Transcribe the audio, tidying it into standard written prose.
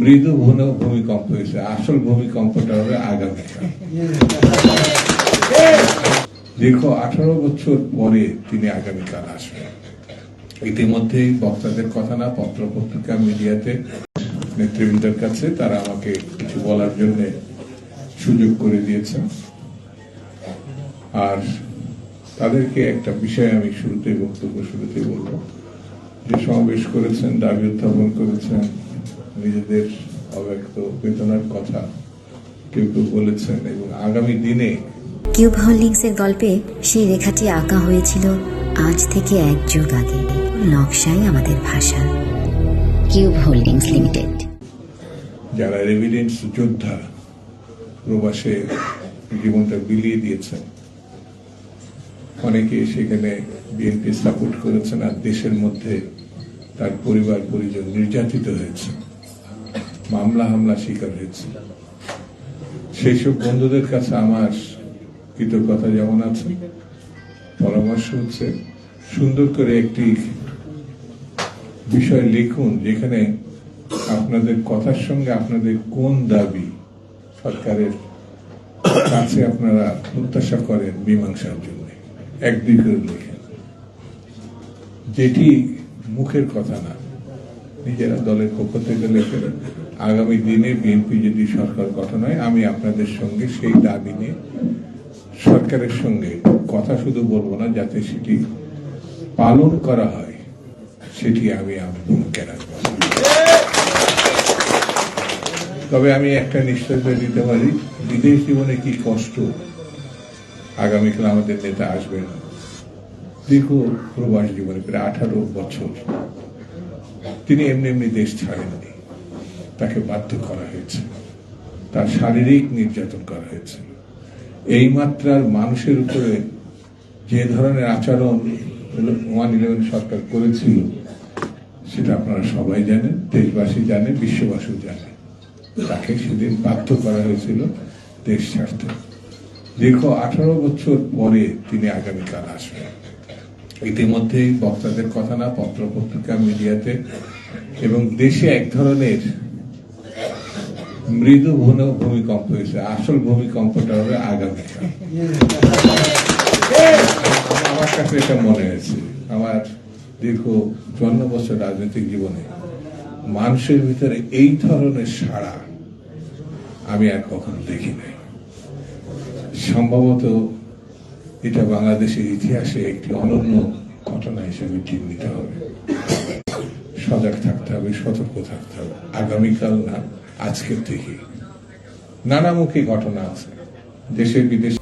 মৃদু ভূমিকম্প হয়েছে, আসল ভূমিকম্পটা হবে আগামীকাল। দীর্ঘ 18 বছর পরে তিনি আগামীকাল আসবেন। ইতিমধ্যেই বক্তাদের কথা না, পত্র পত্রিকা মিডিয়াতে নেতৃবৃন্দের কাছে তারা আমাকে কিছু বলার জন্য সুযোগ করে দিয়েছেন। আর তাদেরকে একটা বিষয় আমি বক্তব্য শুরুতে বলবো, যে সমাবেশ করেছেন, দাবি উত্থাপন করেছেন, নিজেদের অব্যক্ত বেদনার কথা কেউ কেউ বলেছেন, এবং আগামী দিনে কিউব হোল্ডিংসের গল্পে সেই রেখাটি আঁকা হয়েছিল আজ থেকে 1 যুগ আগে। নকশাই আমাদের ভাষা। Cube holdings limited. যারা রেভিডেন্স যোদ্ধা, প্রবাসে জীবনটা বিলিয়ে দিয়েছেন, অনেকে সেখানে বিএনপি সাপোর্ট করেছেন, আর দেশের মধ্যে তার পরিবার পরিজন নির্যাতিত হয়েছে, মামলা হামলা শিকার হয়েছে। সেই সব বন্ধুদের কাছে আমার কৃতজ্ঞতা যেমন আছে, পরামর্শ হচ্ছে সুন্দর করে একটি বিষয় লিখুন, যেখানে আপনাদের কথার সঙ্গে আপনাদের কোন দাবি সরকারের কাছে আপনারা প্রত্যাশা করেন মীমাংসার জন্য, 1-2 করে লিখেন, যেটি মুখের কথা না, নিজেরা দলের পক্ষ থেকে লেখেন। আগামী দিনে বিএনপি যদি সরকার গঠন হয়, আমি আপনাদের সঙ্গে সেই দাবি নিয়ে সরকারের সঙ্গে কথা শুধু বলবো না, যাতে সেটি পালন করা হয়, সেটি আমি ভূমিকা রাখবো। তবে আমি একটা নিশ্চয়তা দিতে পারি, বিদেশ জীবনে কি কষ্ট, আগামীকাল আমাদের নেতা আসবেন। দীর্ঘ প্রবাস জীবনে প্রায় 18 বছর তিনি এমনি এমনি দেশ ছাড়েননি, তাকে বাধ্য করা হয়েছে, তার শারীরিক নির্যাতন করা হয়েছে। এই মাত্রার মানুষের উপরে যে ধরনের আচরণ 1-11 সরকার করেছিল, সেটা আপনারা সবাই জানেন, দেশবাসী জানে, বিশ্ববাসী জানে। তাকে সেদিন বাধ্য করা হয়েছিল দেশ ছাড়তে। দীর্ঘ 18 বছর পরে তিনি আগামীকাল আসবেন। ইতিমধ্যেই বক্তাদের কথা না, পত্র পত্রিকা মিডিয়াতে এবং দেশে এক ধরনের মৃদু ভূমিকম্প হয়েছে, আসল ভূমিকম্পটা হবে আগামীকাল। আমার কাছে এটা মনে হয়েছে, আমার দীর্ঘ 54 বছর রাজনৈতিক জীবনে মানুষের ভিতরে এই ধরনের সাড়া আমি আর কখনো দেখি নাই। সম্ভবত এটা বাংলাদেশের ইতিহাসে একটি অনন্য ঘটনা হিসেবে চিহ্নিত হবে। সজাগ থাকতে হবে, সতর্ক থাকতে হবে। আগামীকাল না, আজকের থেকে নানামুখী ঘটনা আছে, দেশে বিদেশে।